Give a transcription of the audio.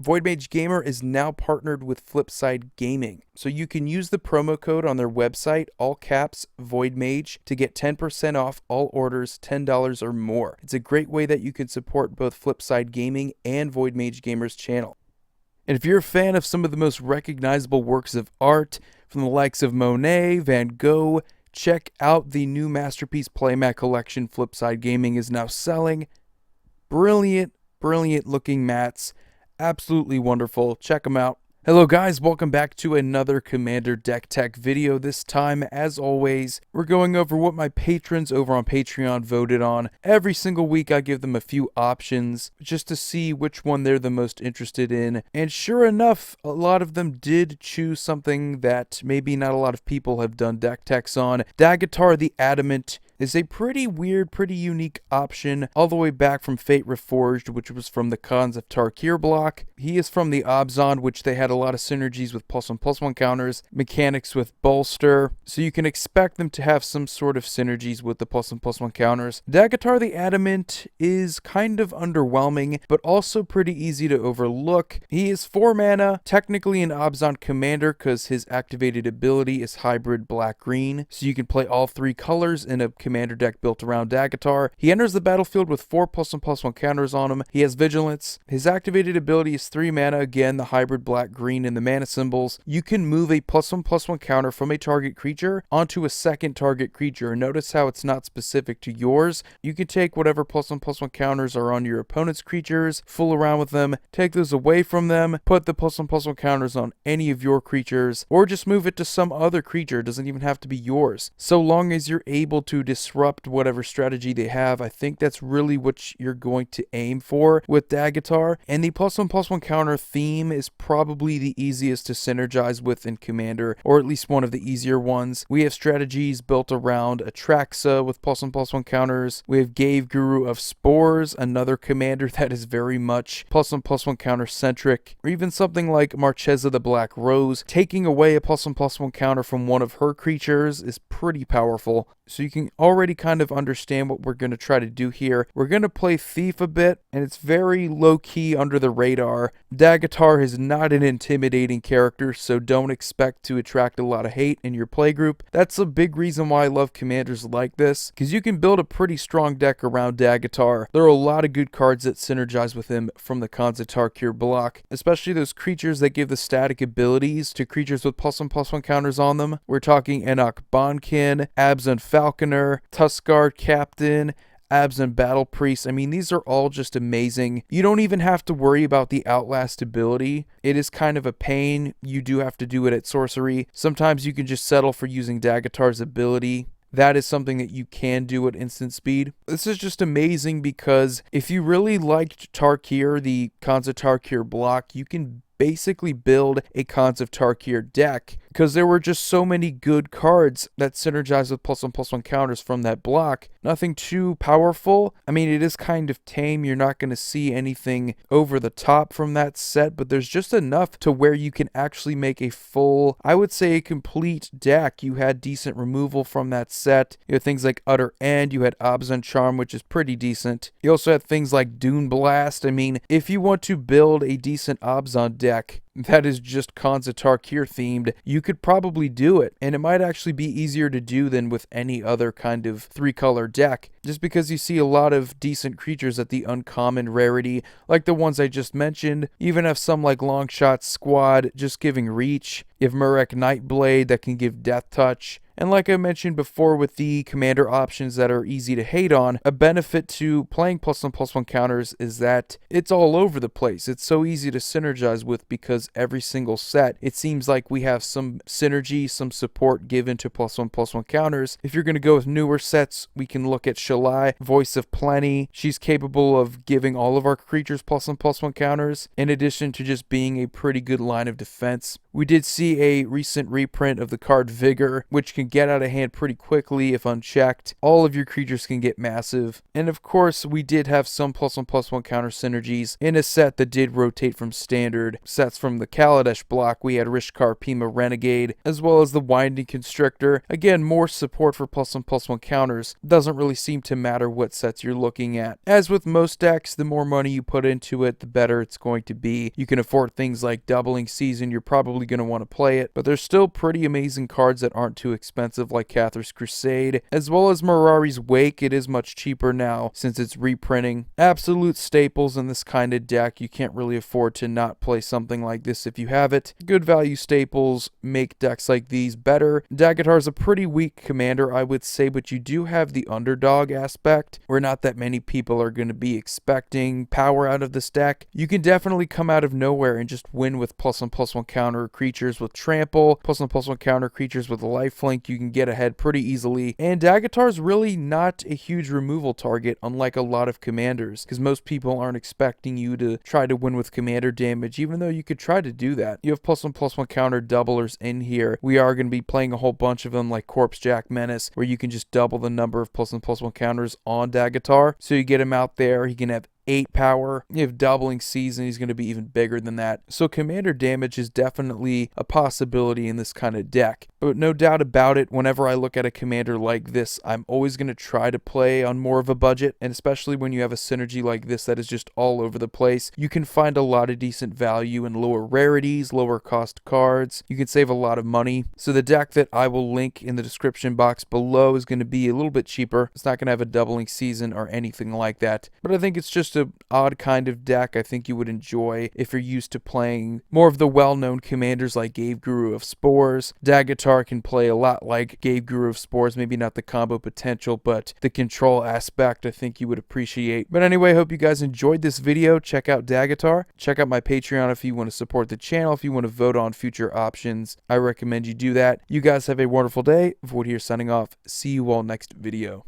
Void Mage Gamer is now partnered with Flipside Gaming, so you can use the promo code on their website, all caps, Void Mage, to get 10% off all orders $10 or more. It's a great way that you can support both Flipside Gaming and Void Mage Gamer's channel. And if you're a fan of some of the most recognizable works of art, from the likes of Monet, Van Gogh, check out the new Masterpiece Playmat collection Flipside Gaming is now selling. Brilliant looking mats. Absolutely wonderful. Check them out. Hello guys, welcome back to another Commander Deck Tech video. This time, as always, we're going over what my patrons over on Patreon voted on. Every single week I give them a few options just to see which one they're the most interested in. And sure enough, a lot of them did choose something that maybe not a lot of people have done deck techs on. Daghatar the Adamant is a pretty weird, pretty unique option, all the way back from Fate Reforged, which was from the Khans of Tarkir block. He is from the Abzan, which they had a lot of synergies with +1/+1 counters, mechanics with bolster, so you can expect them to have some sort of synergies with the +1/+1 counters. Daghatar the Adamant is kind of underwhelming, but also pretty easy to overlook. He is 4 mana, technically an Abzan commander because his activated ability is hybrid black-green, so you can play all 3 colors in a commander deck built around Daghatar. He enters the battlefield with 4 +1/+1 counters on him. He has vigilance. His activated ability is 3 mana, again the hybrid black-green in the mana symbols. You can move a +1/+1 counter from a target creature onto a second target creature. Notice how it's not specific to yours. You can take whatever +1/+1 counters are on your opponent's creatures, fool around with them, take those away from them, put the +1/+1 counters on any of your creatures, or just move it to some other creature. It doesn't even have to be yours. So long as you're able to disrupt whatever strategy they have, I think that's really what you're going to aim for with Daghatar. And the +1/+1 counter theme is probably the easiest to synergize with in Commander, or at least one of the easier ones. We have strategies built around Atraxa with +1/+1 counters. We have Gave Guru of Spores, another commander that is very much +1/+1 counter centric, or even something like Marchesa the Black Rose. Taking away a +1/+1 counter from one of her creatures is pretty powerful. So you can already kind of understand what we're going to try to do here. We're going to play Thief a bit, and it's very low-key under the radar. Daghatar is not an intimidating character, so don't expect to attract a lot of hate in your playgroup. That's a big reason why I love commanders like this, because you can build a pretty strong deck around Daghatar. There are a lot of good cards that synergize with him from the Khans of Tarkir block, especially those creatures that give the static abilities to creatures with +1/+1 counters on them. We're talking Enoch Bonkin, Abzan Falconer, Tuskguard Captain, Abzan Battle Priest. I mean, these are all just amazing. You don't even have to worry about the Outlast ability. It is kind of a pain. You do have to do it at sorcery. Sometimes you can just settle for using Daghatar's ability. That is something that you can do at instant speed. This is just amazing because if you really liked Tarkir, the Khans of Tarkir block, you can basically build a Khans of Tarkir deck because there were just so many good cards that synergize with +1/+1 counters from that block. Nothing too powerful. I mean, it is kind of tame. You're not going to see anything over the top from that set, but there's just enough to where you can actually make a full, I would say a complete deck. You had decent removal from that set. You had things like Utter End. You had Abzan Charm, which is pretty decent. You also had things like Dune Blast. I mean, if you want to build a decent Abzan deck that is just Khans of Tarkir themed, you could probably do it, and it might actually be easier to do than with any other kind of 3-color deck, just because you see a lot of decent creatures at the uncommon rarity, like the ones I just mentioned. You even have some like Longshot Squad just giving reach. You have Murek Nightblade that can give Death Touch. And like I mentioned before with the commander options that are easy to hate on, a benefit to playing +1/+1 counters is that it's all over the place. It's so easy to synergize with because every single set, it seems like we have some synergy, some support given to +1/+1 counters. If you're going to go with newer sets, we can look at Shalai, Voice of Plenty. She's capable of giving all of our creatures +1/+1 counters, in addition to just being a pretty good line of defense. We did see a recent reprint of the card Vigor, which can can get out of hand pretty quickly if unchecked. All of your creatures can get massive. And of course, we did have some +1/+1 counter synergies in a set that did rotate from standard. Sets from the Kaladesh block, we had Rishkar Pima Renegade, as well as the Winding Constrictor. Again, more support for +1/+1 counters. Doesn't really seem to matter what sets you're looking at. As with most decks, the more money you put into it, the better it's going to be. You can afford things like Doubling Season, you're probably going to want to play it, but there's still pretty amazing cards that aren't too expensive, like Cathar's Crusade, as well as Mirari's Wake. It is much cheaper now since it's reprinting. Absolute staples in this kind of deck. You can't really afford to not play something like this if you have it. Good value staples make decks like these better. Daghatar's a pretty weak commander, I would say, but you do have the underdog aspect, where not that many people are going to be expecting power out of this deck. You can definitely come out of nowhere and just win with +1/+1 counter creatures with trample, +1/+1 counter creatures with a lifelink. You can get ahead pretty easily, and Daghatar's really not a huge removal target, unlike a lot of commanders, because most people aren't expecting you to try to win with commander damage, even though you could try to do that. You have +1/+1 counter doublers in here. We are going to be playing a whole bunch of them, like Corpse Jack Menace, where you can just double the number of +1/+1 counters on Daghatar. So you get him out there, he can have 8 power. You have Doubling Season, he's going to be even bigger than that. So commander damage is definitely a possibility in this kind of deck. But no doubt about it, whenever I look at a commander like this, I'm always going to try to play on more of a budget, and especially when you have a synergy like this that is just all over the place, you can find a lot of decent value in lower rarities, lower cost cards. You can save a lot of money. So the deck that I will link in the description box below is going to be a little bit cheaper. It's not going to have a Doubling Season or anything like that, but I think it's just an odd kind of deck I think you would enjoy if you're used to playing more of the well-known commanders like Gave Guru of Spores. Daghatar can play a lot like Gave Guru of Spores, maybe not the combo potential, but the control aspect I think you would appreciate. But anyway, I hope you guys enjoyed this video. Check out Daghatar. Check out my Patreon if you want to support the channel, if you want to vote on future options. I recommend you do that. You guys have a wonderful day. Void here signing off. See you all next video.